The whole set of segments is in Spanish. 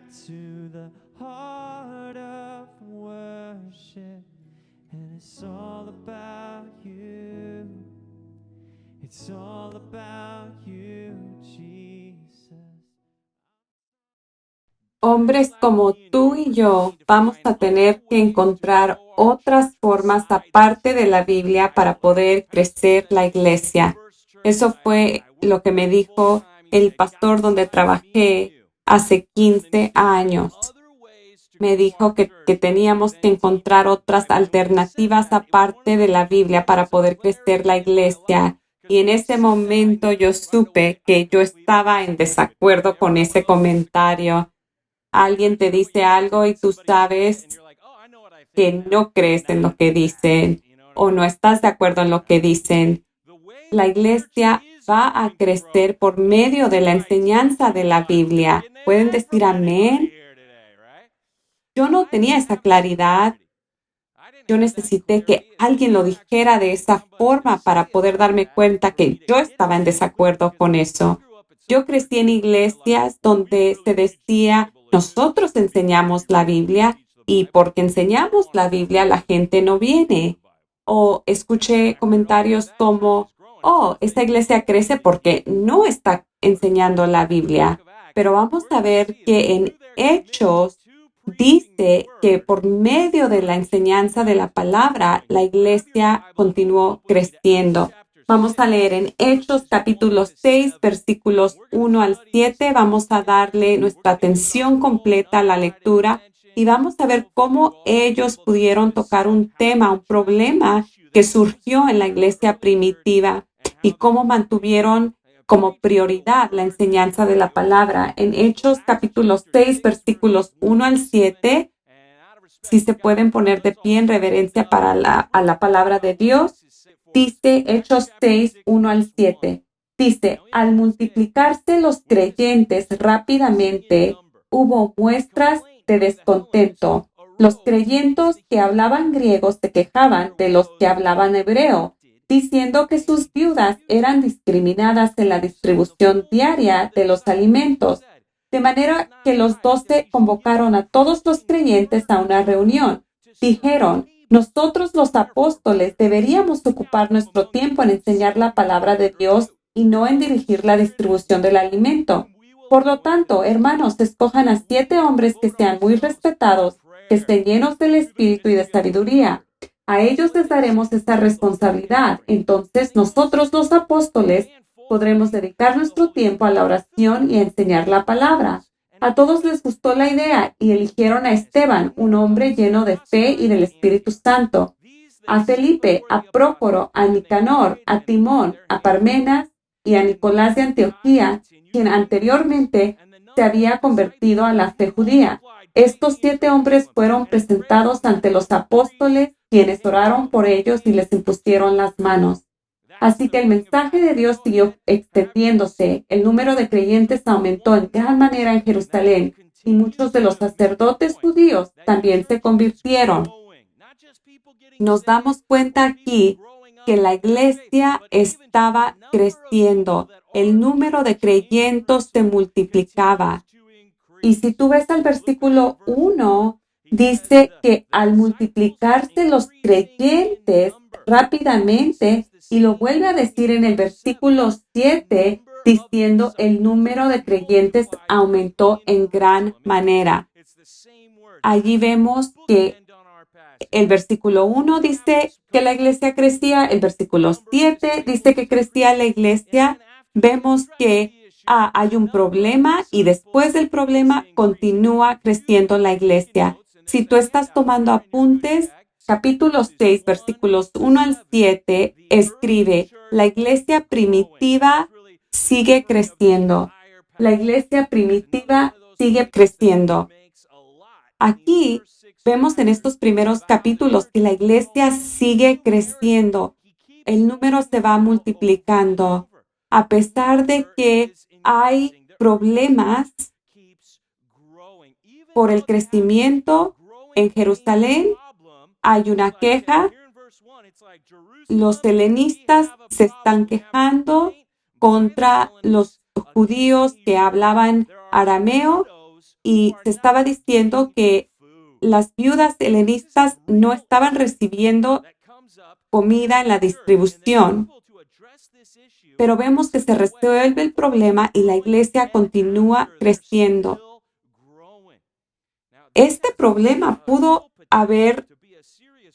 to the heart of worship, and it's all about you. It's all about you, Jesus. Hombres como tú y yo vamos a tener que encontrar otras formas aparte de la Biblia para poder crecer la iglesia. Eso fue lo que me dijo el pastor donde trabajé hace 15 años. Me dijo que teníamos que encontrar otras alternativas aparte de la Biblia para poder crecer la iglesia. Y en ese momento yo supe que yo estaba en desacuerdo con ese comentario. Alguien te dice algo y tú sabes que no crees en lo que dicen o no estás de acuerdo en lo que dicen. La iglesia va a crecer por medio de la enseñanza de la Biblia. ¿Pueden decir amén? Yo no tenía esa claridad. Yo necesité que alguien lo dijera de esa forma para poder darme cuenta que yo estaba en desacuerdo con eso. Yo crecí en iglesias donde se decía, nosotros enseñamos la Biblia y porque enseñamos la Biblia la gente no viene. O escuché comentarios como, oh, esta iglesia crece porque no está enseñando la Biblia. Pero vamos a ver que en Hechos dice que por medio de la enseñanza de la palabra, la iglesia continuó creciendo. Vamos a leer en Hechos capítulo 6, versículos 1 al 7. Vamos a darle nuestra atención completa a la lectura y vamos a ver cómo ellos pudieron tocar un tema, un problema que surgió en la iglesia primitiva y cómo mantuvieron como prioridad la enseñanza de la palabra. En Hechos capítulo 6, versículos 1 al 7, si se pueden poner de pie en reverencia a la palabra de Dios, dice Hechos 6, 1 al 7. Dice, al multiplicarse los creyentes rápidamente, hubo muestras de descontento. Los creyentes que hablaban griego se quejaban de los que hablaban hebreo, diciendo que sus viudas eran discriminadas en la distribución diaria de los alimentos. De manera que los 12 convocaron a todos los creyentes a una reunión. Dijeron, nosotros los apóstoles deberíamos ocupar nuestro tiempo en enseñar la palabra de Dios y no en dirigir la distribución del alimento. Por lo tanto, hermanos, escojan a 7 hombres que sean muy respetados, que estén llenos del espíritu y de sabiduría. A ellos les daremos esta responsabilidad. Entonces nosotros los apóstoles podremos dedicar nuestro tiempo a la oración y a enseñar la palabra. A todos les gustó la idea y eligieron a Esteban, un hombre lleno de fe y del Espíritu Santo, a Felipe, a Prócoro, a Nicanor, a Timón, a Parmenas y a Nicolás de Antioquía, quien anteriormente se había convertido a la fe judía. Estos 7 hombres fueron presentados ante los apóstoles, quienes oraron por ellos y les impusieron las manos. Así que el mensaje de Dios siguió extendiéndose. El número de creyentes aumentó en gran manera en Jerusalén y muchos de los sacerdotes judíos también se convirtieron. Nos damos cuenta aquí que la iglesia estaba creciendo. El número de creyentes se multiplicaba. Y si tú ves al versículo 1, dice que al multiplicarse los creyentes rápidamente, y lo vuelve a decir en el versículo 7, diciendo el número de creyentes aumentó en gran manera. Allí vemos que el versículo 1 dice que la iglesia crecía, el versículo 7 dice que crecía la iglesia. Vemos que hay un problema y después del problema continúa creciendo la iglesia. Si tú estás tomando apuntes, capítulo 6, versículos 1 al 7, escribe, la iglesia primitiva sigue creciendo. La iglesia primitiva sigue creciendo. Aquí vemos en estos primeros capítulos que la iglesia sigue creciendo. El número se va multiplicando. A pesar de que hay problemas por el crecimiento en Jerusalén, hay una queja. Los helenistas se están quejando contra los judíos que hablaban arameo y se estaba diciendo que las viudas helenistas no estaban recibiendo comida en la distribución, pero vemos que se resuelve el problema y la iglesia continúa creciendo. Este problema pudo haber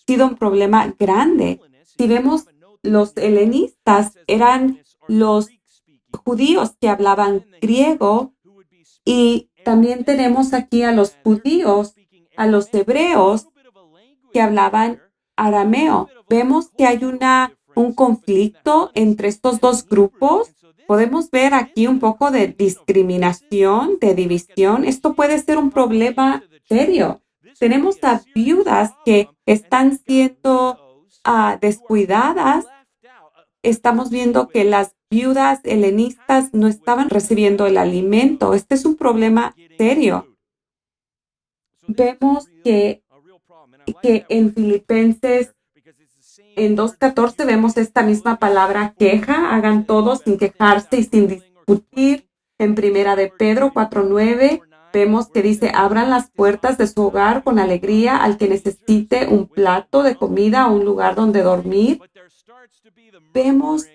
sido un problema grande. Si vemos, los helenistas eran los judíos que hablaban griego y también tenemos aquí a los judíos, a los hebreos que hablaban arameo. Vemos que hay un conflicto entre estos dos grupos. Podemos ver aquí un poco de discriminación, de división. Esto puede ser un problema serio. Tenemos a viudas que están siendo descuidadas. Estamos viendo que las viudas helenistas no estaban recibiendo el alimento. Este es un problema serio. Vemos que en Filipenses, en 2:14, vemos esta misma palabra queja. Hagan todo sin quejarse y sin discutir. En Primera de Pedro 4:9, vemos que dice, abran las puertas de su hogar con alegría al que necesite un plato de comida o un lugar donde dormir. Vemos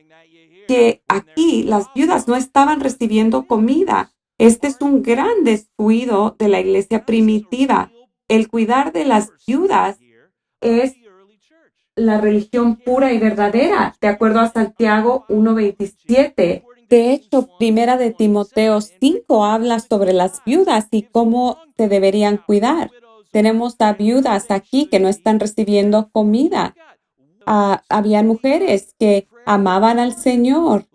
que aquí las viudas no estaban recibiendo comida. Este es un gran descuido de la iglesia primitiva. El cuidar de las viudas es la religión pura y verdadera, de acuerdo a Santiago 1:27. De hecho, Primera de Timoteo 5 habla sobre las viudas y cómo se deberían cuidar. Tenemos a viudas aquí que no están recibiendo comida. Había mujeres que amaban al Señor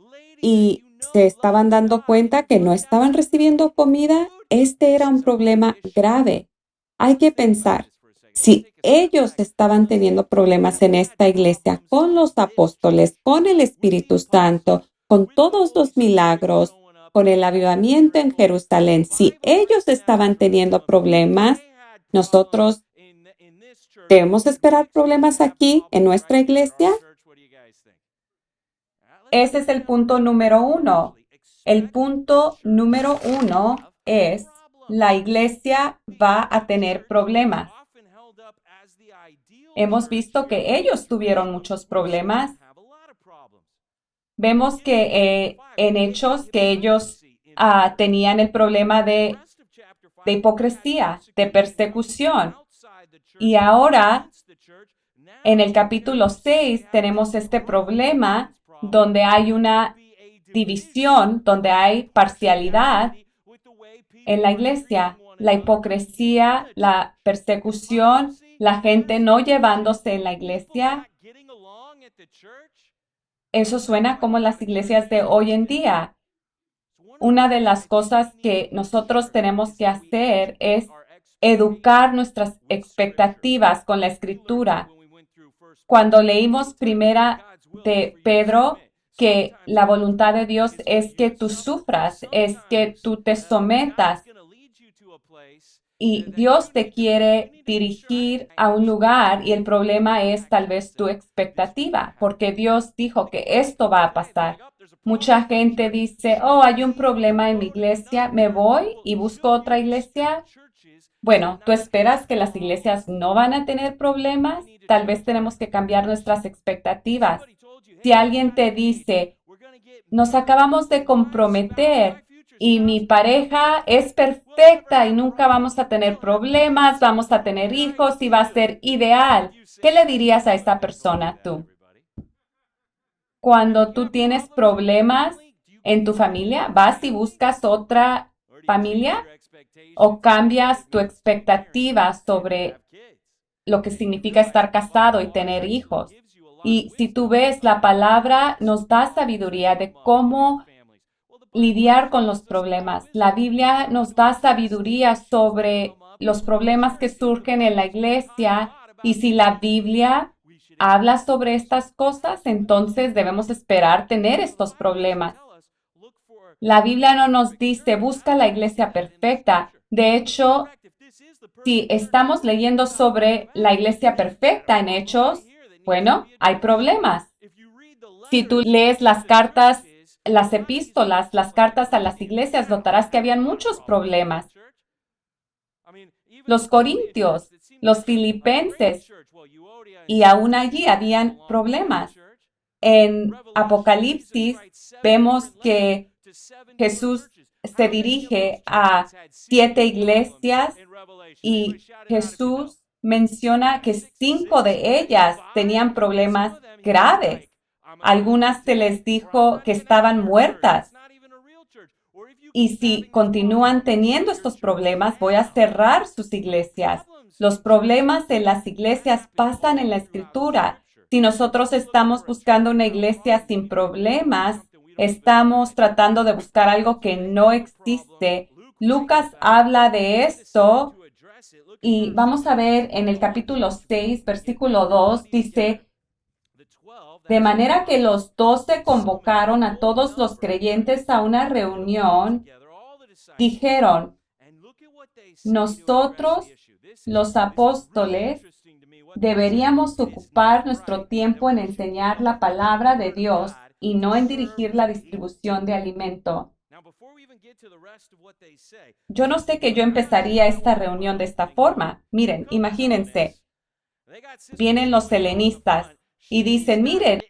y se estaban dando cuenta que no estaban recibiendo comida. Este era un problema grave. Hay que pensar, si ellos estaban teniendo problemas en esta iglesia con los apóstoles, con el Espíritu Santo, con todos los milagros, con el avivamiento en Jerusalén, si ellos estaban teniendo problemas, nosotros ¿debemos esperar problemas aquí en nuestra iglesia? Ese es el punto número 1. El punto número 1 es, la iglesia va a tener problemas. Hemos visto que ellos tuvieron muchos problemas. Vemos que en Hechos que ellos tenían el problema de hipocresía, de persecución. Y ahora, en el capítulo 6, tenemos este problema donde hay una división, donde hay parcialidad en la iglesia. La hipocresía, la persecución, la gente no llevándose en la iglesia. Eso suena como las iglesias de hoy en día. Una de las cosas que nosotros tenemos que hacer es educar nuestras expectativas con la escritura. Cuando leímos Primera de Pedro, que la voluntad de Dios es que tú sufras, es que tú te sometas. Y Dios te quiere dirigir a un lugar y el problema es tal vez tu expectativa, porque Dios dijo que esto va a pasar. Mucha gente dice, oh, hay un problema en mi iglesia, me voy y busco otra iglesia. Bueno, ¿tú esperas que las iglesias no van a tener problemas? Tal vez tenemos que cambiar nuestras expectativas. Si alguien te dice, nos acabamos de comprometer y mi pareja es perfecta y nunca vamos a tener problemas, vamos a tener hijos y va a ser ideal, ¿qué le dirías a esa persona tú? Cuando tú tienes problemas en tu familia, ¿vas y buscas otra familia o cambias tu expectativa sobre lo que significa estar casado y tener hijos? Y si tú ves, la palabra nos da sabiduría de cómo lidiar con los problemas. La Biblia nos da sabiduría sobre los problemas que surgen en la iglesia y si la Biblia habla sobre estas cosas, entonces debemos esperar tener estos problemas. La Biblia no nos dice busca la iglesia perfecta. De hecho, si estamos leyendo sobre la iglesia perfecta en Hechos, bueno, hay problemas. Si tú lees las cartas, las epístolas, las cartas a las iglesias, notarás que habían muchos problemas. los corintios, los filipenses, y aún allí habían problemas. En Apocalipsis vemos que Jesús se dirige a 7 iglesias y Jesús menciona que 5 de ellas tenían problemas graves. Algunas se les dijo que estaban muertas. Y si continúan teniendo estos problemas, voy a cerrar sus iglesias. Los problemas en las iglesias pasan en la Escritura. Si nosotros estamos buscando una iglesia sin problemas, estamos tratando de buscar algo que no existe. Lucas habla de esto y vamos a ver en el capítulo 6, versículo 2, dice, de manera que los 12 convocaron a todos los creyentes a una reunión, dijeron, nosotros, los apóstoles, deberíamos ocupar nuestro tiempo en enseñar la palabra de Dios y no en dirigir la distribución de alimento. Yo no sé que yo empezaría esta reunión de esta forma. Miren, imagínense, vienen los helenistas y dicen, miren,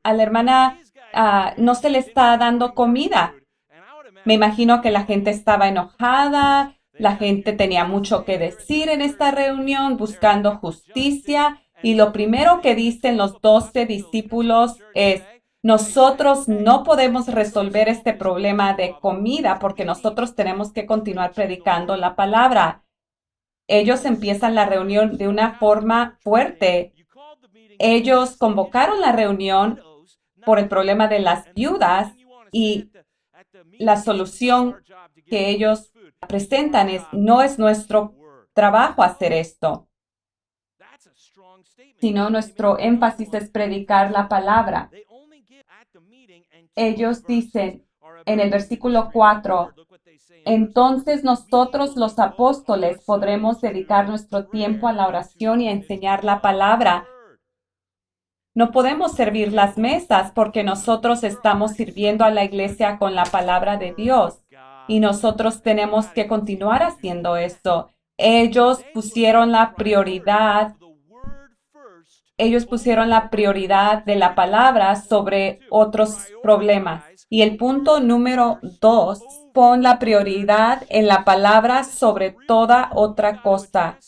a la hermana no se le está dando comida. Me imagino que la gente estaba enojada, la gente tenía mucho que decir en esta reunión, buscando justicia, y lo primero que dicen los 12 discípulos es, nosotros no podemos resolver este problema de comida porque nosotros tenemos que continuar predicando la palabra. Ellos empiezan la reunión de una forma fuerte. Ellos convocaron la reunión por el problema de las viudas y la solución que ellos presentan es, no es nuestro trabajo hacer esto, sino nuestro énfasis es predicar la palabra. Ellos dicen en el versículo 4, entonces nosotros los apóstoles podremos dedicar nuestro tiempo a la oración y a enseñar la palabra. No podemos servir las mesas porque nosotros estamos sirviendo a la iglesia con la palabra de Dios y nosotros tenemos que continuar haciendo eso. Ellos pusieron la prioridad de la palabra sobre otros problemas. Y el punto número 2, pon la prioridad en la palabra sobre toda otra cosa.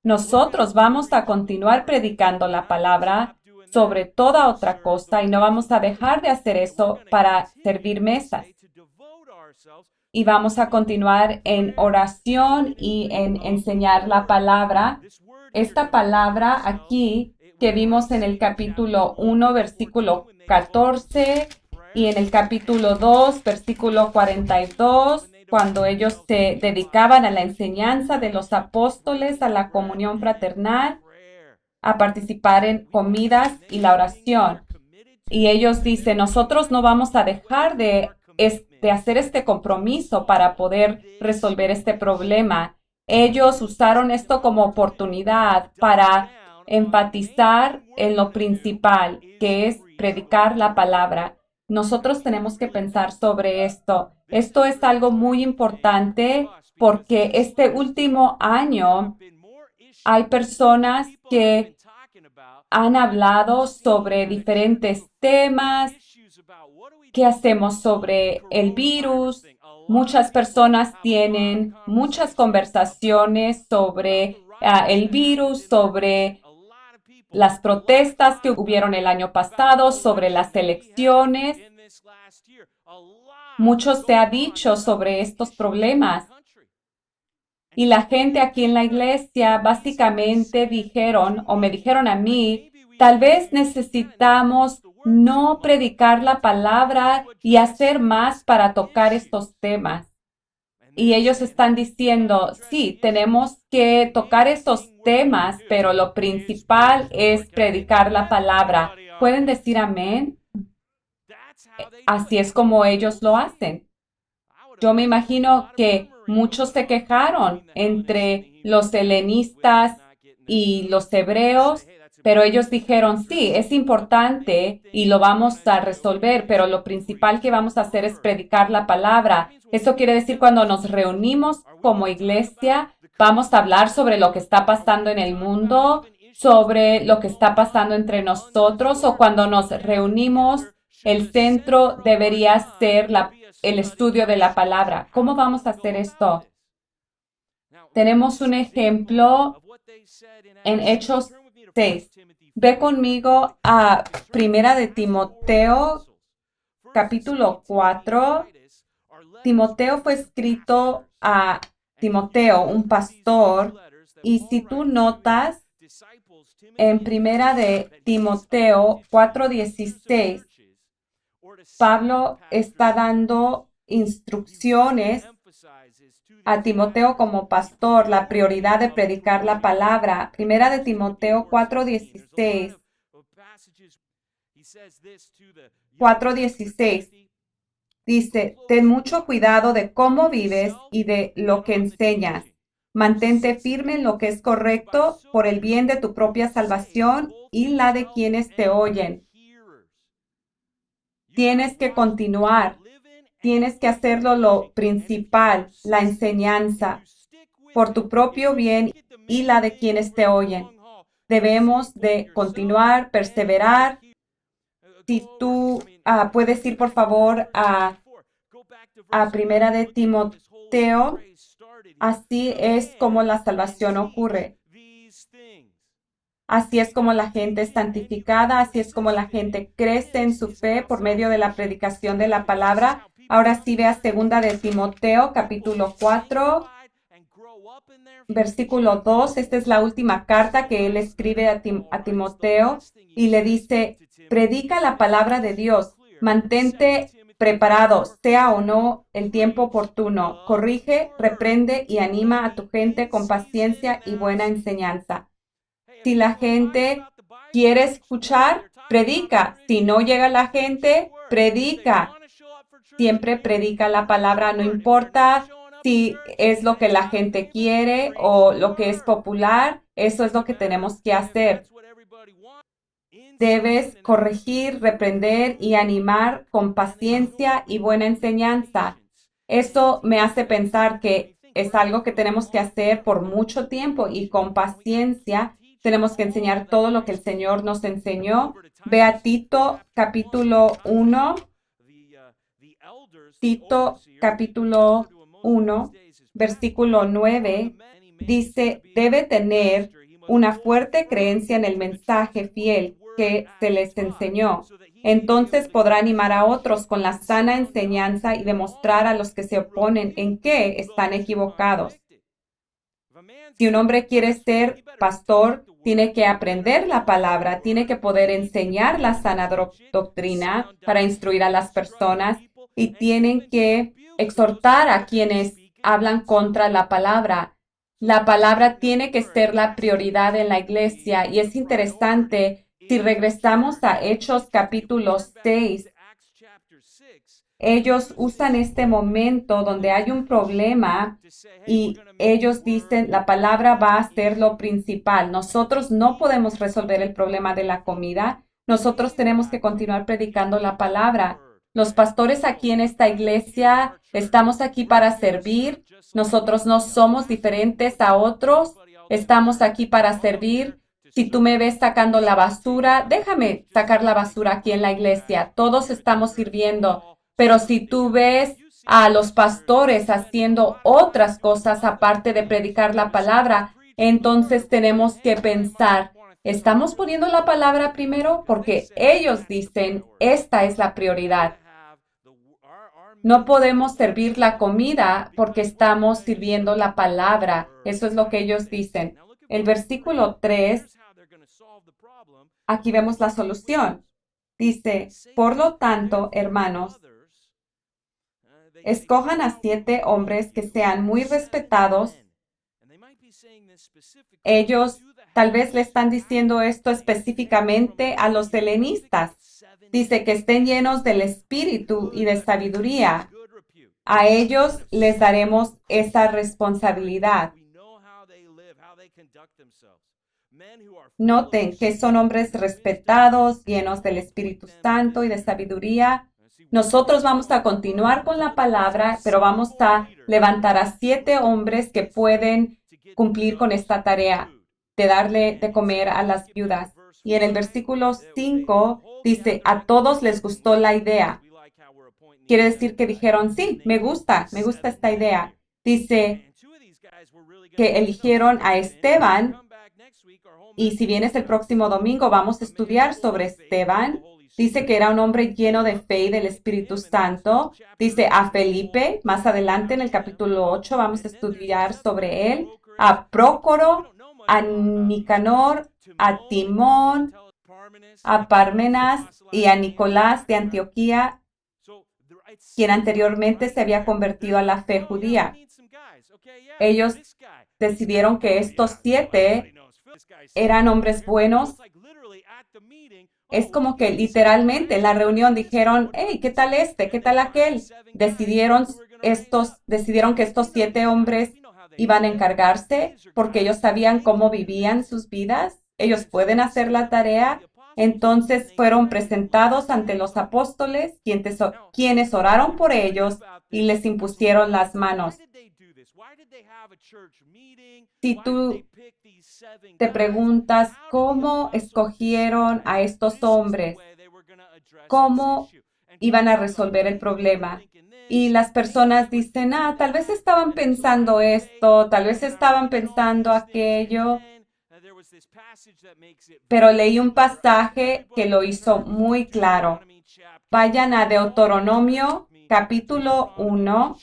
Nosotros vamos a continuar predicando la palabra sobre toda otra cosa y no vamos a dejar de hacer eso para servir mesas. Y vamos a continuar en oración y en enseñar la palabra. Esta palabra aquí que vimos en el capítulo 1, versículo 14 y en el capítulo 2, versículo 42, cuando ellos se dedicaban a la enseñanza de los apóstoles, a la comunión fraternal, a participar en comidas y la oración. Y ellos dicen, nosotros no vamos a dejar de hacer este compromiso para poder resolver este problema. Ellos usaron esto como oportunidad para enfatizar en lo principal, que es predicar la palabra. Nosotros tenemos que pensar sobre esto. Esto es algo muy importante porque este último año hay personas que han hablado sobre diferentes temas. ¿Qué hacemos sobre el virus? Muchas personas tienen muchas conversaciones sobre el virus, sobre las protestas que hubieron el año pasado, sobre las elecciones. Mucho se ha dicho sobre estos problemas. Y la gente aquí en la iglesia básicamente dijeron, o me dijeron a mí, tal vez necesitamos no predicar la palabra y hacer más para tocar estos temas. Y ellos están diciendo, sí, tenemos que tocar estos temas, pero lo principal es predicar la palabra. ¿Pueden decir amén? Así es como ellos lo hacen. Yo me imagino que muchos se quejaron entre los helenistas y los hebreos, pero ellos dijeron, sí, es importante y lo vamos a resolver, pero lo principal que vamos a hacer es predicar la palabra. Eso quiere decir cuando nos reunimos como iglesia, Vamos a hablar sobre lo que está pasando en el mundo, sobre lo que está pasando entre nosotros, o cuando nos reunimos, el centro debería ser el estudio de la palabra. ¿Cómo vamos a hacer esto? Tenemos un ejemplo en Hechos 6. Ve conmigo a Primera de Timoteo, capítulo 4. Timoteo fue escrito a Timoteo, un pastor, y si tú notas en Primera de Timoteo 4:16, Pablo está dando instrucciones a Timoteo como pastor, la prioridad de predicar la palabra. Primera de Timoteo 4:16. 4:16 dice, ten mucho cuidado de cómo vives y de lo que enseñas. Mantente firme en lo que es correcto por el bien de tu propia salvación y la de quienes te oyen. Tienes que continuar. Tienes que hacerlo lo principal, la enseñanza, por tu propio bien y la de quienes te oyen. Debemos de continuar, perseverar. Si tú puedes ir, por favor, a Primera de Timoteo, así es como la salvación ocurre. Así es como la gente es santificada, así es como la gente crece en su fe por medio de la predicación de la palabra. Ahora sí ve a Segunda de Timoteo, capítulo 4, versículo 2. Esta es la última carta que él escribe a Timoteo y le dice, predica la palabra de Dios, mantente preparado, sea o no el tiempo oportuno. Corrige, reprende y anima a tu gente con paciencia y buena enseñanza. Si la gente quiere escuchar, predica. Si no llega la gente, predica. Siempre predica la palabra, no importa si es lo que la gente quiere o lo que es popular, eso es lo que tenemos que hacer. Debes corregir, reprender y animar con paciencia y buena enseñanza. Eso me hace pensar que es algo que tenemos que hacer por mucho tiempo y con paciencia. Tenemos que enseñar todo lo que el Señor nos enseñó. Ve a Tito capítulo 1. Tito capítulo 1, versículo 9, dice, debe tener una fuerte creencia en el mensaje fiel que se les enseñó. Entonces podrá animar a otros con la sana enseñanza y demostrar a los que se oponen en qué están equivocados. Si un hombre quiere ser pastor, tiene que aprender la palabra, tiene que poder enseñar la sana doctrina para instruir a las personas y tienen que exhortar a quienes hablan contra la palabra. La palabra tiene que ser la prioridad en la iglesia y es interesante si regresamos a Hechos capítulo 6. Ellos usan este momento donde hay un problema y ellos dicen la palabra va a ser lo principal. Nosotros no podemos resolver el problema de la comida. Nosotros tenemos que continuar predicando la palabra. Los pastores aquí en esta iglesia estamos aquí para servir. Nosotros no somos diferentes a otros. Estamos aquí para servir. Si tú me ves sacando la basura, déjame sacar la basura aquí en la iglesia. Todos estamos sirviendo. Pero si tú ves a los pastores haciendo otras cosas aparte de predicar la palabra, entonces tenemos que pensar, ¿estamos poniendo la palabra primero? Porque ellos dicen, esta es la prioridad. No podemos servir la comida porque estamos sirviendo la palabra. Eso es lo que ellos dicen. El versículo 3, aquí vemos la solución. Dice, por lo tanto, hermanos, escojan a 7 hombres que sean muy respetados. Ellos tal vez le están diciendo esto específicamente a los helenistas. Dice que estén llenos del espíritu y de sabiduría. A ellos les daremos esa responsabilidad. Noten que son hombres respetados, llenos del Espíritu Santo y de sabiduría. Nosotros vamos a continuar con la palabra, pero vamos a levantar a 7 hombres que pueden cumplir con esta tarea de darle de comer a las viudas. Y en el versículo 5 dice, a todos les gustó la idea. Quiere decir que dijeron, sí, me gusta esta idea. Dice que eligieron a Esteban, y si vienes el próximo domingo vamos a estudiar sobre Esteban. Dice que era un hombre lleno de fe y del Espíritu Santo. Dice a Felipe, más adelante en el capítulo 8 vamos a estudiar sobre él. A Prócoro, a Nicanor, a Timón, a Parmenas y a Nicolás de Antioquía, quien anteriormente se había convertido a la fe judía. Ellos decidieron que estos 7 eran hombres buenos. Es como que literalmente en la reunión dijeron, hey, ¿qué tal este? ¿Qué tal aquel? Decidieron que estos 7 hombres iban a encargarse porque ellos sabían cómo vivían sus vidas. Ellos pueden hacer la tarea. Entonces fueron presentados ante los apóstoles, quienes oraron por ellos y les impusieron las manos. Si tú te preguntas cómo escogieron a estos hombres, cómo iban a resolver el problema, y las personas dicen, tal vez estaban pensando esto, tal vez estaban pensando aquello, pero leí un pasaje que lo hizo muy claro. Vayan a Deuteronomio capítulo 1,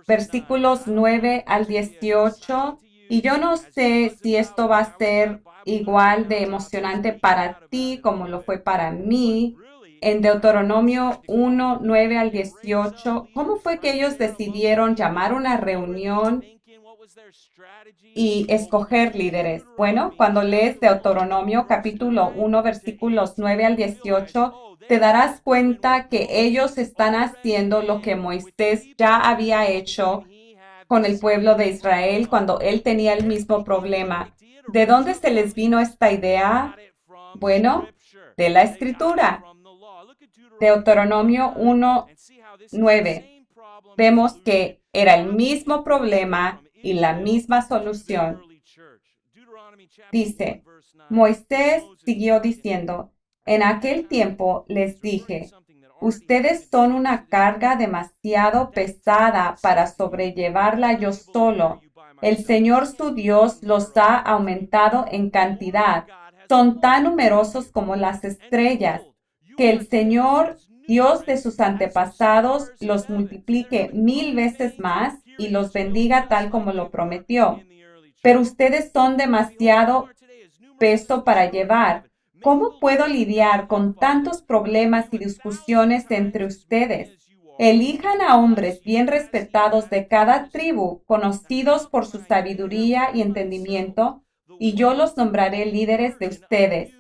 versículos 9 al 18. Y yo no sé si esto va a ser igual de emocionante para ti como lo fue para mí. En Deuteronomio 1, 9 al 18, ¿cómo fue que ellos decidieron llamar una reunión y escoger líderes? Bueno, cuando lees Deuteronomio capítulo 1, versículos 9 al 18, te darás cuenta que ellos están haciendo lo que Moisés ya había hecho con el pueblo de Israel cuando él tenía el mismo problema. ¿De dónde se les vino esta idea? Bueno, de la Escritura. Deuteronomio 1, 9. Vemos que era el mismo problema y la misma solución. Dice, Moisés siguió diciendo, en aquel tiempo les dije, ustedes son una carga demasiado pesada para sobrellevarla yo solo. El Señor su Dios los ha aumentado en cantidad. Son tan numerosos como las estrellas. Que el Señor, Dios de sus antepasados, los multiplique 1000 veces más y los bendiga tal como lo prometió. Pero ustedes son demasiado peso para llevar. ¿Cómo puedo lidiar con tantos problemas y discusiones entre ustedes? Elijan a hombres bien respetados de cada tribu, conocidos por su sabiduría y entendimiento, y yo los nombraré líderes de ustedes.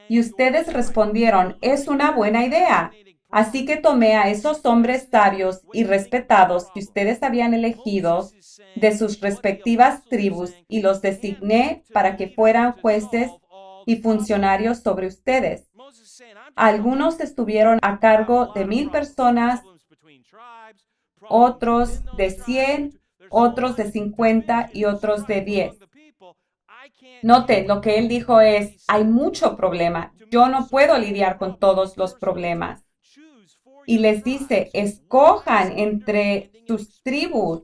Y ustedes respondieron, es una buena idea. Así que tomé a esos hombres sabios y respetados que ustedes habían elegido de sus respectivas tribus y los designé para que fueran jueces y funcionarios sobre ustedes. Algunos estuvieron a cargo de 1000 personas, otros de 100, otros de 50 y otros de 10. Noten, lo que él dijo es, hay mucho problema. Yo no puedo lidiar con todos los problemas. Y les dice, escojan entre sus tribus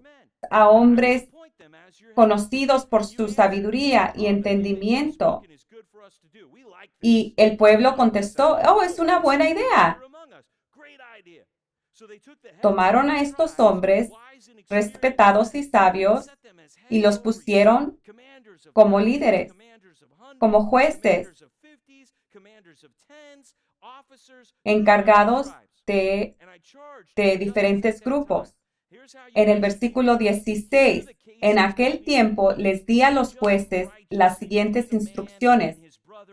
a hombres conocidos por su sabiduría y entendimiento. Y el pueblo contestó, es una buena idea. Tomaron a estos hombres respetados y sabios y los pusieron como líderes, como jueces, encargados de diferentes grupos. En el versículo 16, en aquel tiempo les di a los jueces las siguientes instrucciones.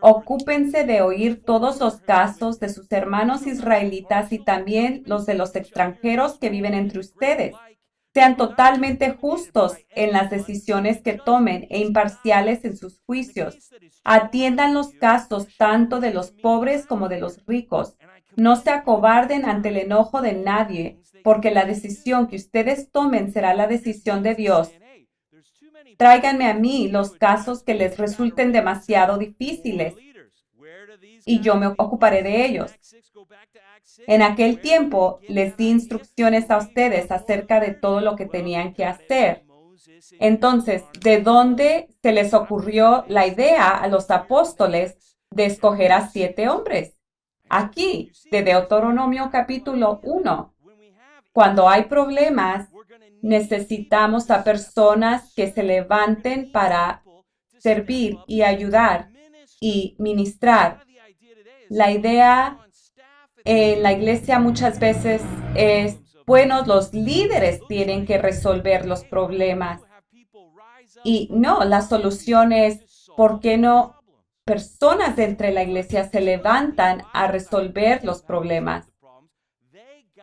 Ocúpense de oír todos los casos de sus hermanos israelitas y también los de los extranjeros que viven entre ustedes. Sean totalmente justos en las decisiones que tomen e imparciales en sus juicios. Atiendan los casos tanto de los pobres como de los ricos. No se acobarden ante el enojo de nadie, porque la decisión que ustedes tomen será la decisión de Dios. Tráiganme a mí los casos que les resulten demasiado difíciles y yo me ocuparé de ellos. En aquel tiempo les di instrucciones a ustedes acerca de todo lo que tenían que hacer. Entonces, ¿de dónde se les ocurrió la idea a los apóstoles de escoger a 7 hombres? Aquí, de Deuteronomio capítulo 1. Cuando hay problemas, necesitamos a personas que se levanten para servir y ayudar y ministrar. La idea en la iglesia muchas veces es, bueno, los líderes tienen que resolver los problemas. Y no, la solución es, ¿por qué no personas de entre la iglesia se levantan a resolver los problemas?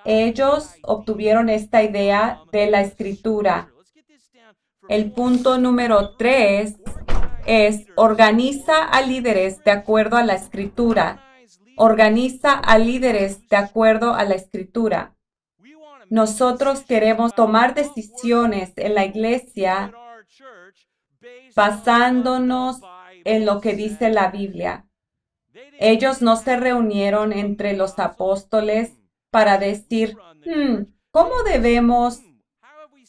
Ellos obtuvieron esta idea de la escritura. El punto número 3 es organiza a líderes de acuerdo a la escritura. Organiza a líderes de acuerdo a la escritura. Nosotros queremos tomar decisiones en la iglesia basándonos en lo que dice la Biblia. Ellos no se reunieron entre los apóstoles para decir, ¿cómo debemos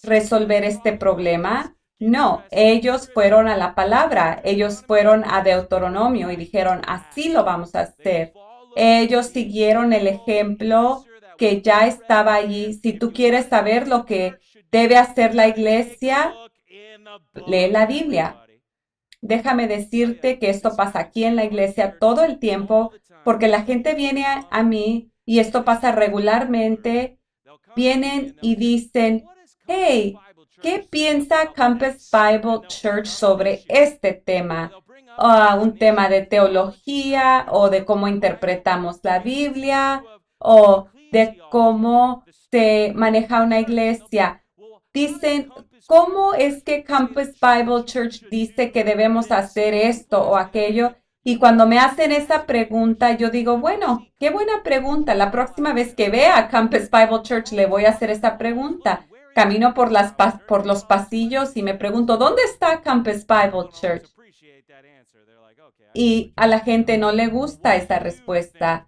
resolver este problema? No, ellos fueron a la palabra, ellos fueron a Deuteronomio y dijeron, así lo vamos a hacer. Ellos siguieron el ejemplo que ya estaba allí. Si tú quieres saber lo que debe hacer la iglesia, lee la Biblia. Déjame decirte que esto pasa aquí en la iglesia todo el tiempo, porque la gente viene a mí y esto pasa regularmente. Vienen y dicen, hey, ¿qué piensa Campus Bible Church sobre este tema? Un tema de teología o de cómo interpretamos la Biblia o de cómo se maneja una iglesia. Dicen, ¿cómo es que Campus Bible Church dice que debemos hacer esto o aquello? Y cuando me hacen esa pregunta, yo digo, bueno, qué buena pregunta. La próxima vez que vea a Campus Bible Church le voy a hacer esa pregunta. Camino por los pasillos y me pregunto, ¿dónde está Campus Bible Church? Y a la gente no le gusta esa respuesta.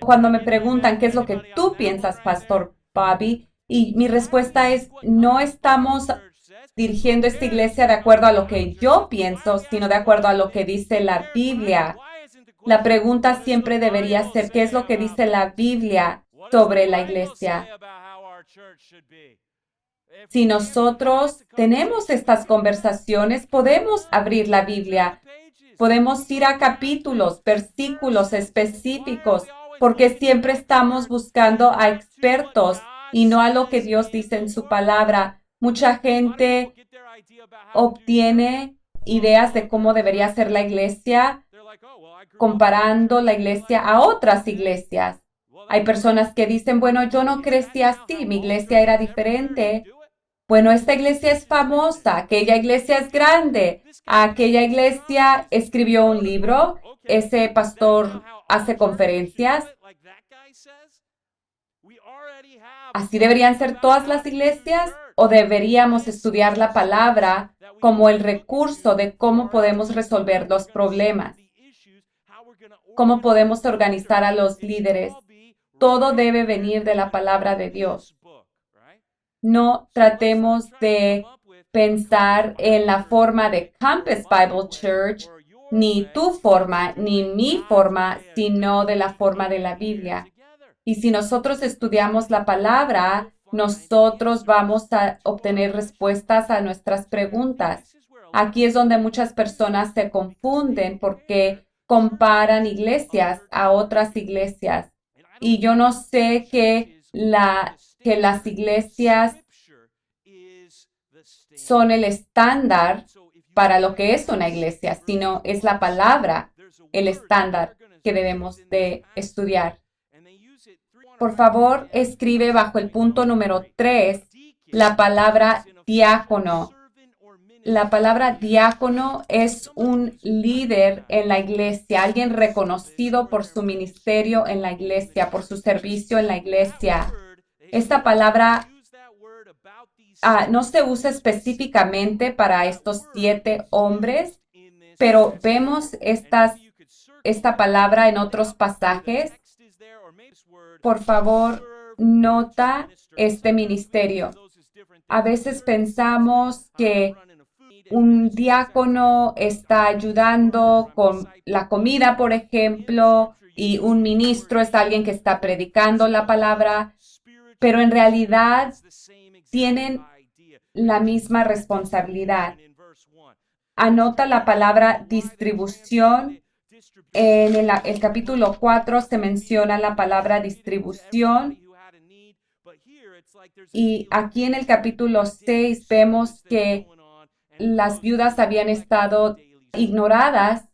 Cuando me preguntan, ¿qué es lo que tú piensas, Pastor Bobby? Y mi respuesta es, no estamos dirigiendo esta iglesia de acuerdo a lo que yo pienso, sino de acuerdo a lo que dice la Biblia. La pregunta siempre debería ser, ¿qué es lo que dice la Biblia sobre la iglesia? Si nosotros tenemos estas conversaciones, podemos abrir la Biblia, podemos ir a capítulos, versículos específicos, porque siempre estamos buscando a expertos y no a lo que Dios dice en su palabra. Mucha gente obtiene ideas de cómo debería ser la iglesia comparando la iglesia a otras iglesias. Hay personas que dicen, bueno, yo no crecí así, mi iglesia era diferente. Bueno, esta iglesia es famosa, aquella iglesia es grande, aquella iglesia escribió un libro, ese pastor hace conferencias. ¿Así deberían ser todas las iglesias? ¿O deberíamos estudiar la palabra como el recurso de cómo podemos resolver los problemas? ¿Cómo podemos organizar a los líderes? Todo debe venir de la palabra de Dios. No tratemos de pensar en la forma de Campus Bible Church, ni tu forma, ni mi forma, sino de la forma de la Biblia. Y si nosotros estudiamos la palabra, nosotros vamos a obtener respuestas a nuestras preguntas. Aquí es donde muchas personas se confunden porque comparan iglesias a otras iglesias. Y yo no sé que las iglesias son el estándar para lo que es una iglesia, sino es la palabra el estándar que debemos de estudiar. Por favor, escribe bajo el punto número 3 la palabra diácono. La palabra diácono es un líder en la iglesia, alguien reconocido por su ministerio en la iglesia, por su servicio en la iglesia. Esta palabra no se usa específicamente para estos 7 hombres, pero vemos esta palabra en otros pasajes. Por favor, nota este ministerio. A veces pensamos que un diácono está ayudando con la comida, por ejemplo, y un ministro es alguien que está predicando la palabra, pero en realidad tienen la misma responsabilidad. Anota la palabra distribución. En el capítulo 4 se menciona la palabra distribución. Y aquí en el capítulo 6 vemos que las viudas habían estado ignoradas,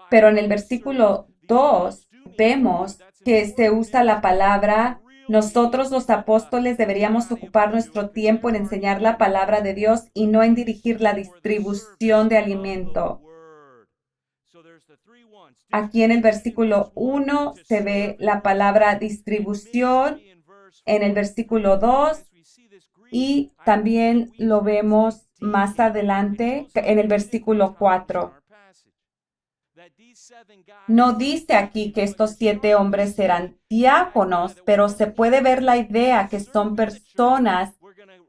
pero en el versículo 2 vemos que se usa la palabra: nosotros los apóstoles deberíamos ocupar nuestro tiempo en enseñar la palabra de Dios y no en dirigir la distribución de alimento. Aquí en el versículo 1 se ve la palabra distribución, en el versículo 2, y también lo vemos más adelante en el versículo 4. No dice aquí que estos 7 hombres eran diáconos, pero se puede ver la idea que son personas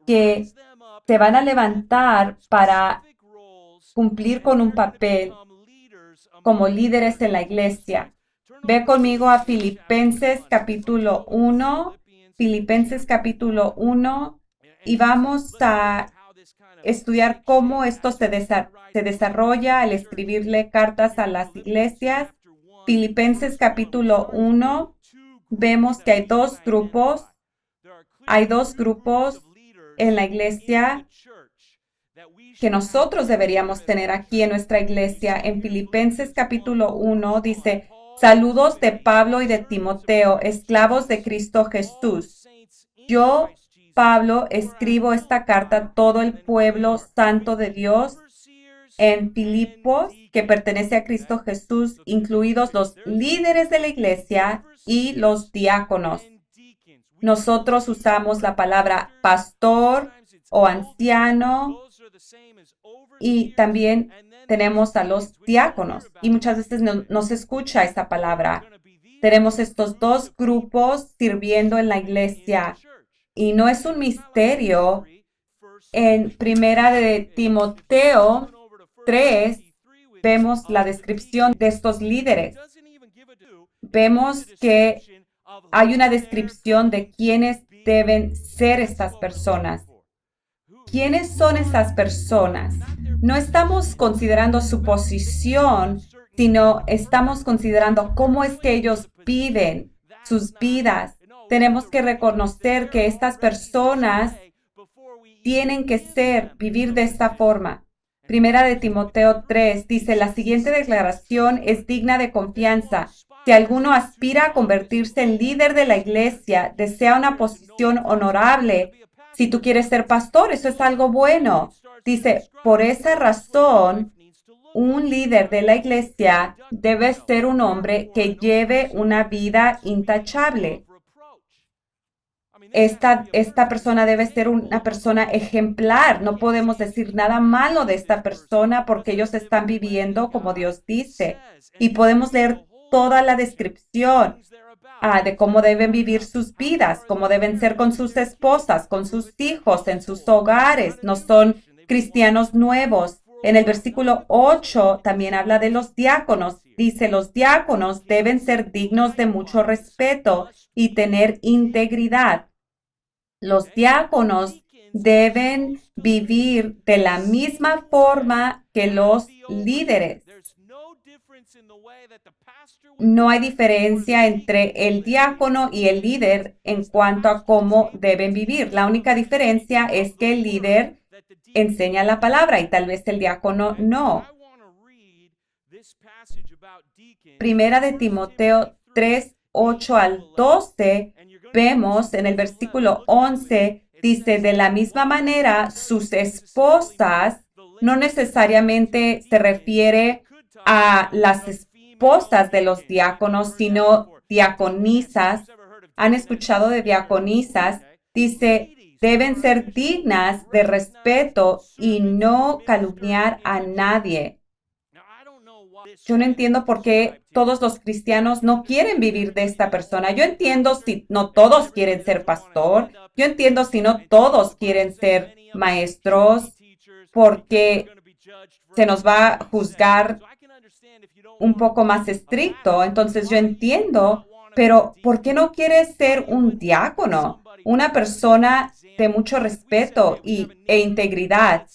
que se van a levantar para cumplir con un papel como líderes en la iglesia. Ve conmigo a Filipenses capítulo 1, Filipenses capítulo 1, y vamos a estudiar cómo esto se desarrolla al escribirle cartas a las iglesias. Filipenses capítulo 1, vemos que hay dos grupos. Hay dos grupos en la iglesia que nosotros deberíamos tener aquí en nuestra iglesia. En Filipenses capítulo 1 dice: saludos de Pablo y de Timoteo, esclavos de Cristo Jesús. Yo, Pablo, escribo esta carta a todo el pueblo santo de Dios en Filipos, que pertenece a Cristo Jesús, incluidos los líderes de la iglesia y los diáconos. Nosotros usamos la palabra pastor o anciano, y también tenemos a los diáconos, y muchas veces no se escucha esa palabra. Tenemos estos dos grupos sirviendo en la iglesia, y no es un misterio. En Primera de Timoteo 3 vemos la descripción de estos líderes. Vemos que hay una descripción de quiénes deben ser estas personas. ¿Quiénes son estas personas? No estamos considerando su posición, sino estamos considerando cómo es que ellos viven sus vidas. Tenemos que reconocer que estas personas tienen que vivir de esta forma. Primera de Timoteo 3 dice: la siguiente declaración es digna de confianza. Si alguno aspira a convertirse en líder de la iglesia, desea una posición honorable. Si tú quieres ser pastor, eso es algo bueno. Dice: por esa razón, un líder de la iglesia debe ser un hombre que lleve una vida intachable. Esta persona debe ser una persona ejemplar. No podemos decir nada malo de esta persona porque ellos están viviendo como Dios dice. Y podemos leer toda la descripción de cómo deben vivir sus vidas, cómo deben ser con sus esposas, con sus hijos, en sus hogares. No son cristianos nuevos. En el versículo 8 también habla de los diáconos. Dice: los diáconos deben ser dignos de mucho respeto y tener integridad. Los diáconos deben vivir de la misma forma que los líderes. No hay diferencia entre el diácono y el líder en cuanto a cómo deben vivir. La única diferencia es que el líder enseña la palabra y tal vez el diácono no. Primera de Timoteo 3, 8 al 12, vemos en el versículo 11, dice: de la misma manera, sus esposas, no necesariamente se refiere a las esposas de los diáconos, sino diaconisas. ¿Han escuchado de diaconisas? Dice: deben ser dignas de respeto y no calumniar a nadie. Yo no entiendo por qué todos los cristianos no quieren vivir de esta persona. Yo entiendo si no todos quieren ser pastor. Yo entiendo si no todos quieren ser maestros, porque se nos va a juzgar un poco más estricto. Entonces yo entiendo, pero ¿por qué no quieres ser un diácono? Una persona de mucho respeto e integridad.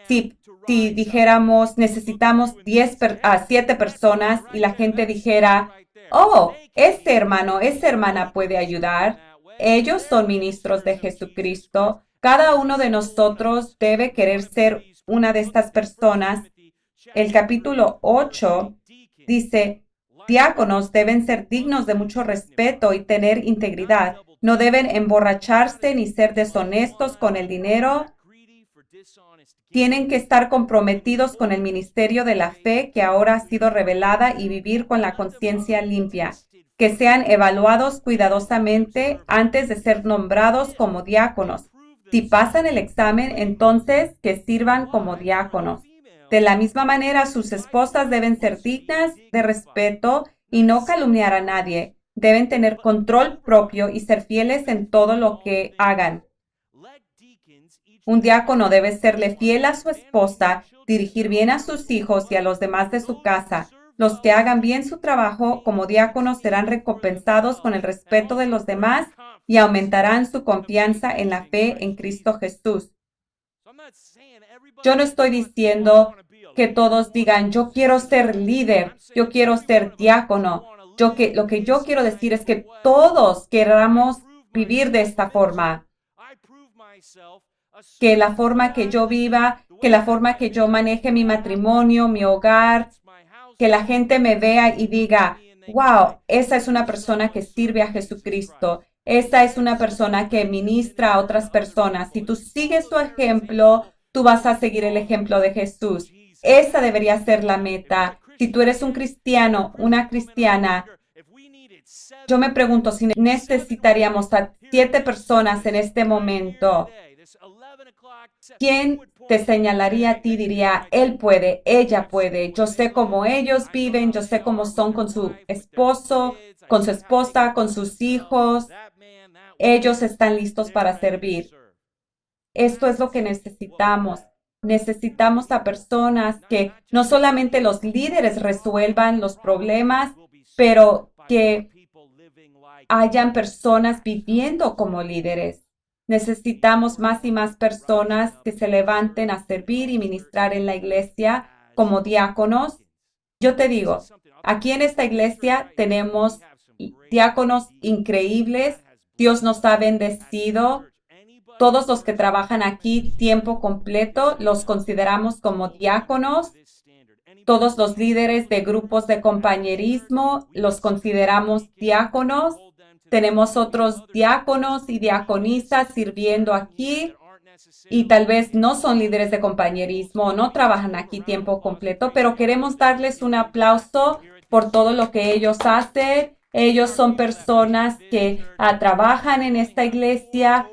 Si dijéramos necesitamos 7 personas y la gente dijera, oh, este hermano, esa hermana puede ayudar. Ellos son ministros de Jesucristo. Cada uno de nosotros debe querer ser una de estas personas. El capítulo 8 dice, diáconos deben ser dignos de mucho respeto y tener integridad. No deben emborracharse ni ser deshonestos con el dinero. Tienen que estar comprometidos con el ministerio de la fe que ahora ha sido revelada y vivir con la conciencia limpia. Que sean evaluados cuidadosamente antes de ser nombrados como diáconos. Si pasan el examen, entonces que sirvan como diáconos. De la misma manera, sus esposas deben ser dignas de respeto y no calumniar a nadie. Deben tener control propio y ser fieles en todo lo que hagan. Un diácono debe serle fiel a su esposa, dirigir bien a sus hijos y a los demás de su casa. Los que hagan bien su trabajo como diáconos serán recompensados con el respeto de los demás y aumentarán su confianza en la fe en Cristo Jesús. Yo no estoy diciendo que todos digan, yo quiero ser líder, yo quiero ser diácono. Lo que yo quiero decir es que todos queramos vivir de esta forma. Que la forma que yo viva, que la forma que yo maneje mi matrimonio, mi hogar, que la gente me vea y diga, wow, esa es una persona que sirve a Jesucristo. Esa es una persona que ministra a otras personas. Si tú sigues su ejemplo, tú vas a seguir el ejemplo de Jesús. Esa debería ser la meta. Si tú eres un cristiano, una cristiana, yo me pregunto si necesitaríamos a 7 personas en este momento. ¿Quién te señalaría a ti? Diría, él puede, ella puede. Yo sé cómo ellos viven, yo sé cómo son con su esposo, con su esposa, con sus hijos. Ellos están listos para servir. Esto es lo que necesitamos. Necesitamos a personas que no solamente los líderes resuelvan los problemas, pero que hayan personas viviendo como líderes. Necesitamos más y más personas que se levanten a servir y ministrar en la iglesia como diáconos. Yo te digo, aquí en esta iglesia tenemos diáconos increíbles. Dios nos ha bendecido. Todos los que trabajan aquí tiempo completo los consideramos como diáconos. Todos los líderes de grupos de compañerismo los consideramos diáconos. Tenemos otros diáconos y diaconisas sirviendo aquí y tal vez no son líderes de compañerismo o no trabajan aquí tiempo completo, pero queremos darles un aplauso por todo lo que ellos hacen. Ellos son personas que trabajan en esta iglesia.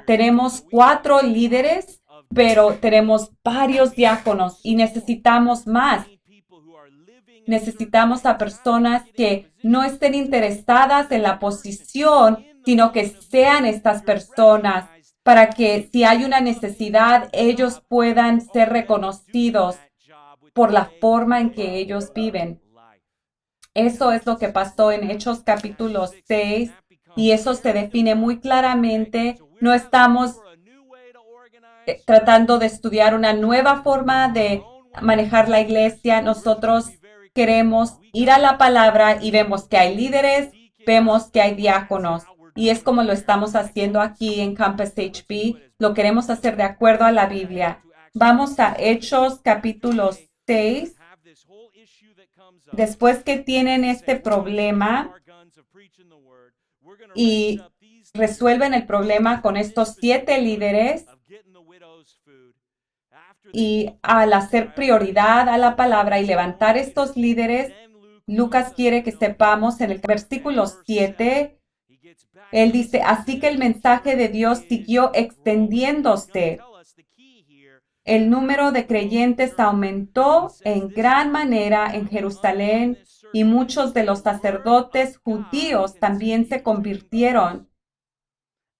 Tenemos 4 líderes, pero tenemos varios diáconos y necesitamos más. Necesitamos a personas que no estén interesadas en la posición, sino que sean estas personas para que si hay una necesidad, ellos puedan ser reconocidos por la forma en que ellos viven. Eso es lo que pasó en Hechos capítulo 6 y eso se define muy claramente. No estamos tratando de estudiar una nueva forma de manejar la iglesia. Nosotros queremos ir a la palabra y vemos que hay líderes, vemos que hay diáconos. Y es como lo estamos haciendo aquí en Campus HB. Lo queremos hacer de acuerdo a la Biblia. Vamos a Hechos capítulo 6. Después que tienen este problema y resuelven el problema con estos 7 líderes, y al hacer prioridad a la palabra y levantar estos líderes, Lucas quiere que sepamos en el versículo 7 Él dice, así que el mensaje de Dios siguió extendiéndose. El número de creyentes aumentó en gran manera en Jerusalén y muchos de los sacerdotes judíos también se convirtieron.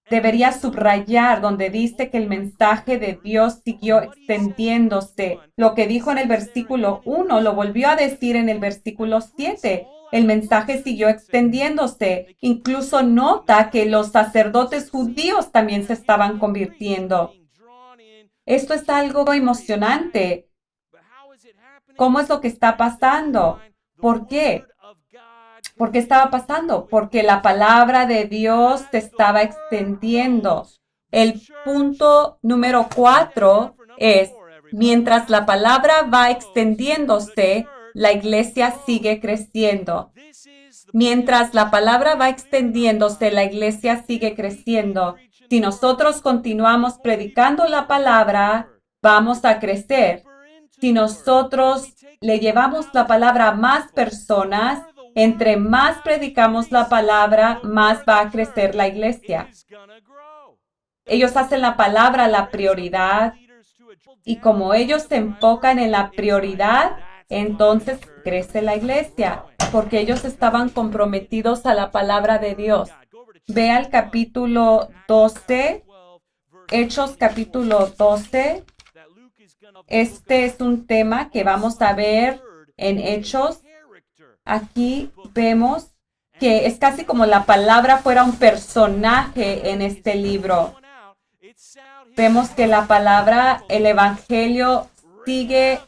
Debería subrayar donde dice que el mensaje de Dios siguió extendiéndose. Lo que dijo en el versículo 1 lo volvió a decir en el versículo 7. El mensaje siguió extendiéndose. Incluso nota que los sacerdotes judíos también se estaban convirtiendo. Esto es algo emocionante. ¿Cómo es lo que está pasando? ¿Por qué? ¿Por qué estaba pasando? Porque la palabra de Dios se estaba extendiendo. El punto número 4 es, mientras la palabra va extendiéndose, la iglesia sigue creciendo. Mientras la palabra va extendiéndose, la iglesia sigue creciendo. Si nosotros continuamos predicando la palabra, vamos a crecer. Si nosotros le llevamos la palabra a más personas, entre más predicamos la palabra, más va a crecer la iglesia. Ellos hacen la palabra la prioridad y como ellos se enfocan en la prioridad, entonces crece la iglesia, porque ellos estaban comprometidos a la palabra de Dios. Ve al capítulo 12, Hechos capítulo 12. Este es un tema que vamos a ver en Hechos. Aquí vemos que es casi como la palabra fuera un personaje en este libro. Vemos que la palabra, el evangelio sigue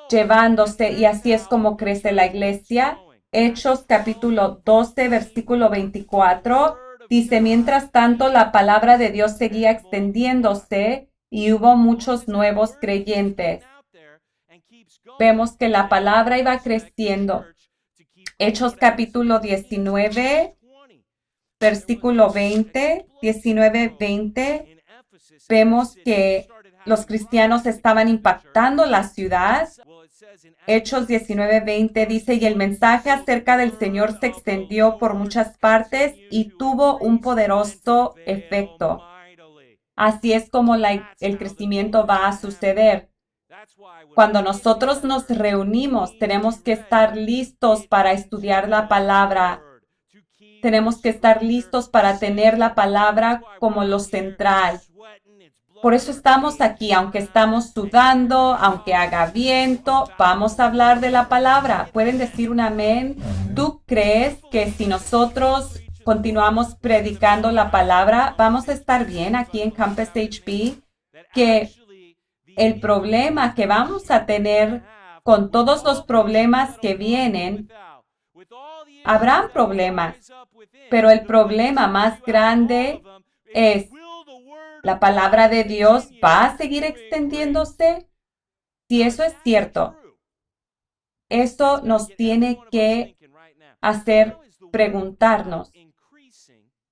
llevándose y así es como crece la iglesia. Hechos capítulo 12, versículo 24, dice, mientras tanto la palabra de Dios seguía extendiéndose y hubo muchos nuevos creyentes. Vemos que la palabra iba creciendo. Hechos capítulo 19, versículo 20, 19-20, vemos que los cristianos estaban impactando la ciudad. Hechos 19:20 dice, y el mensaje acerca del Señor se extendió por muchas partes y tuvo un poderoso efecto. Así es como el crecimiento va a suceder. Cuando nosotros nos reunimos, tenemos que estar listos para estudiar la palabra. Tenemos que estar listos para tener la palabra como lo central. Por eso estamos aquí, aunque estamos sudando, aunque haga viento, vamos a hablar de la palabra. ¿Pueden decir un amén? ¿Tú crees que si nosotros continuamos predicando la palabra, vamos a estar bien aquí en Campus HB? Que el problema que vamos a tener con todos los problemas que vienen, habrán problemas, pero el problema más grande es, ¿la palabra de Dios va a seguir extendiéndose? Si eso es cierto, eso nos tiene que hacer preguntarnos,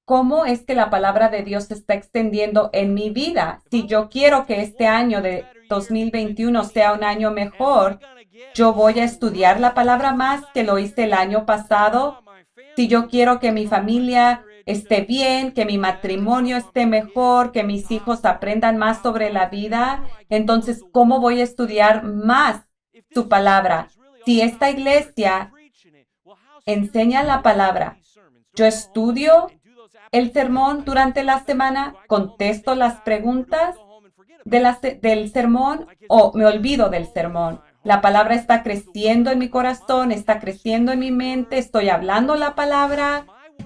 ¿cómo es que la palabra de Dios se está extendiendo en mi vida? Si yo quiero que este año de 2021 sea un año mejor, yo voy a estudiar la palabra más que lo hice el año pasado. Si yo quiero que mi familia esté bien, que mi matrimonio esté mejor, que mis hijos aprendan más sobre la vida, entonces, ¿cómo voy a estudiar más su palabra? Si esta iglesia enseña la palabra, yo estudio el sermón durante la semana, contesto las preguntas del sermón o me olvido del sermón. La palabra está creciendo en mi corazón, está creciendo en mi mente, estoy hablando la palabra.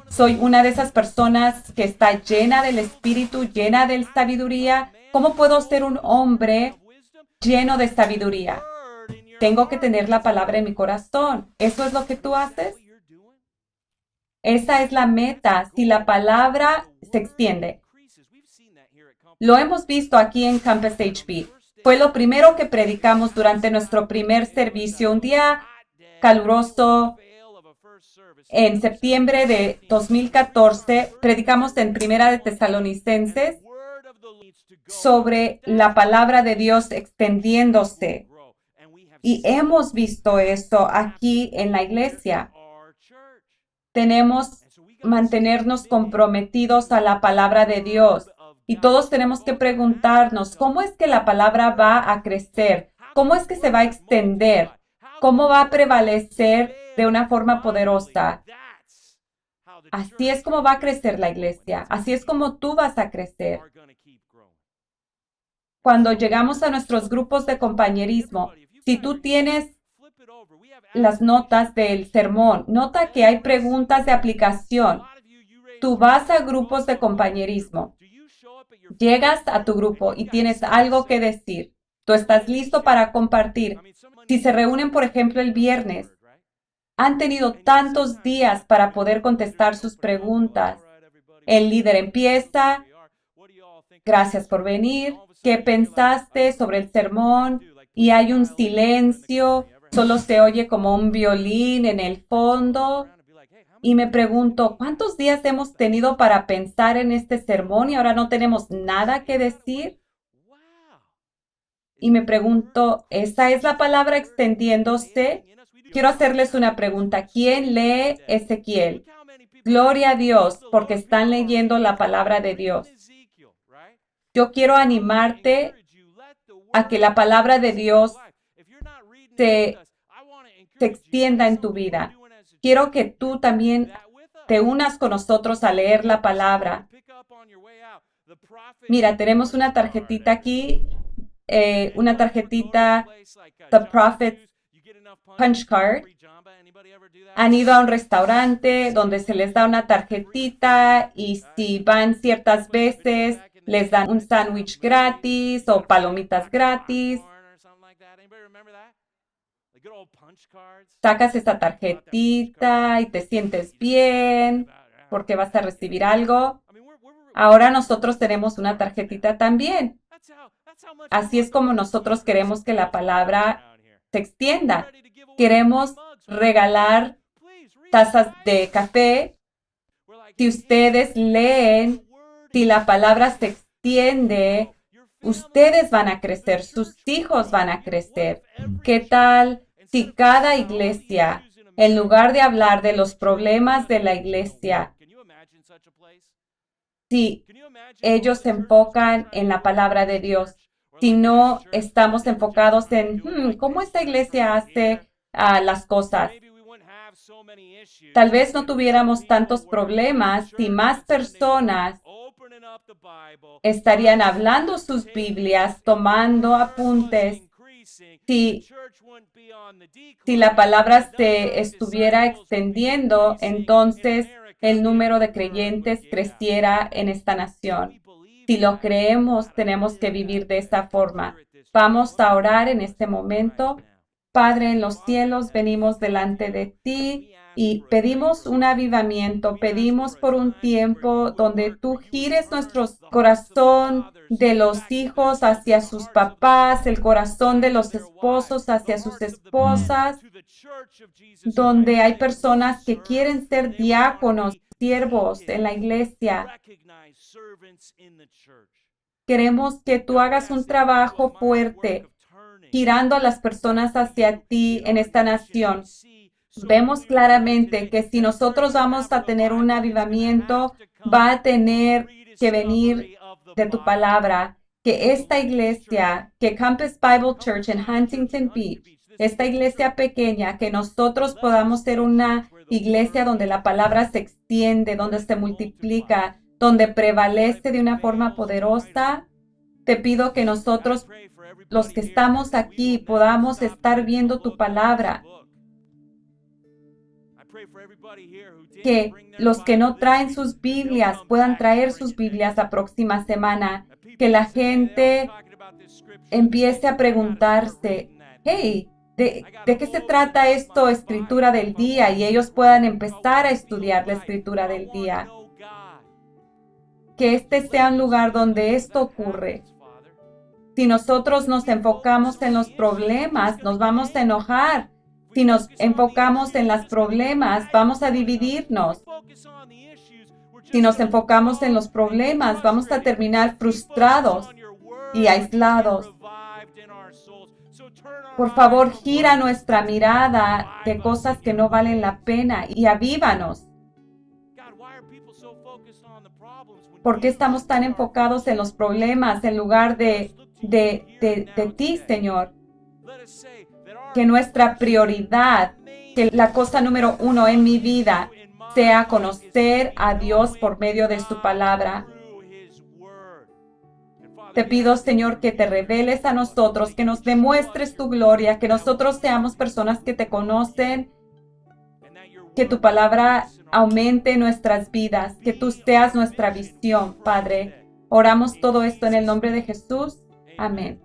Soy una de esas personas que está llena del Espíritu, llena de sabiduría. ¿Cómo puedo ser un hombre lleno de sabiduría? Tengo que tener la palabra en mi corazón. ¿Eso es lo que tú haces? Esa es la meta. Si la palabra se extiende. Lo hemos visto aquí en Campus HB. Fue lo primero que predicamos durante nuestro primer servicio. Un día caluroso en septiembre de 2014, predicamos en Primera de Tesalonicenses sobre la palabra de Dios extendiéndose. Y hemos visto eso aquí en la iglesia. Tenemos mantenernos comprometidos a la palabra de Dios. Y todos tenemos que preguntarnos, ¿cómo es que la palabra va a crecer? ¿Cómo es que se va a extender? ¿Cómo va a prevalecer de una forma poderosa? Así es como va a crecer la iglesia. Así es como tú vas a crecer. Cuando llegamos a nuestros grupos de compañerismo, si tú tienes las notas del sermón, nota que hay preguntas de aplicación. Tú vas a grupos de compañerismo. Llegas a tu grupo y tienes algo que decir. Tú estás listo para compartir. Si se reúnen, por ejemplo, el viernes, han tenido tantos días para poder contestar sus preguntas. El líder empieza. Gracias por venir. ¿Qué pensaste sobre el sermón? Y hay un silencio. Solo se oye como un violín en el fondo. Y me pregunto, ¿cuántos días hemos tenido para pensar en este sermón y ahora no tenemos nada que decir? Y me pregunto, ¿esa es la palabra extendiéndose? Quiero hacerles una pregunta. ¿Quién lee Ezequiel? Gloria a Dios, porque están leyendo la palabra de Dios. Yo quiero animarte a que la palabra de Dios se extienda en tu vida. Quiero que tú también te unas con nosotros a leer la palabra. Mira, tenemos una tarjetita aquí, una tarjetita, The Prophet Punch Card. Han ido a un restaurante donde se les da una tarjetita y si van ciertas veces, les dan un sándwich gratis o palomitas gratis. Sacas esta tarjetita y te sientes bien porque vas a recibir algo. Ahora nosotros tenemos una tarjetita también. Así es como nosotros queremos que la palabra se extienda. Queremos regalar tazas de café. Si ustedes leen, si la palabra se extiende, ustedes van a crecer, sus hijos van a crecer. ¿Qué tal si cada iglesia, en lugar de hablar de los problemas de la iglesia, si ellos se enfocan en la palabra de Dios, si no estamos enfocados en cómo esta iglesia hace las cosas? Tal vez no tuviéramos tantos problemas si más personas estarían hablando sus Biblias, tomando apuntes. Si la palabra se estuviera extendiendo, entonces el número de creyentes creciera en esta nación. Si lo creemos, tenemos que vivir de esta forma. Vamos a orar en este momento. Padre en los cielos, venimos delante de ti y pedimos un avivamiento, pedimos por un tiempo donde tú gires nuestro corazón de los hijos hacia sus papás, el corazón de los esposos hacia sus esposas, donde hay personas que quieren ser diáconos, siervos en la iglesia. Queremos que tú hagas un trabajo fuerte, girando a las personas hacia ti en esta nación. Vemos claramente que si nosotros vamos a tener un avivamiento, va a tener que venir de tu palabra, que esta iglesia, que Campus Bible Church en Huntington Beach, esta iglesia pequeña, que nosotros podamos ser una iglesia donde la palabra se extiende, donde se multiplica, donde prevalece de una forma poderosa. Te pido que nosotros, los que estamos aquí, podamos estar viendo tu palabra. Que los que no traen sus Biblias puedan traer sus Biblias la próxima semana. Que la gente empiece a preguntarse, hey, ¿de qué se trata esto, escritura del día? Y ellos puedan empezar a estudiar la escritura del día. Que este sea un lugar donde esto ocurre. Si nosotros nos enfocamos en los problemas, nos vamos a enojar. Si nos enfocamos en los problemas, vamos a dividirnos. Si nos enfocamos en los problemas, vamos a terminar frustrados y aislados. Por favor, gira nuestra mirada de cosas que no valen la pena y avívanos. ¿Por qué estamos tan enfocados en los problemas en lugar de ti, Señor? Que nuestra prioridad, que la cosa número 1 en mi vida sea conocer a Dios por medio de su palabra. Te pido, Señor, que te reveles a nosotros, que nos demuestres tu gloria, que nosotros seamos personas que te conocen, que tu palabra aumente nuestras vidas, que tú seas nuestra visión, Padre. Oramos todo esto en el nombre de Jesús. Amén.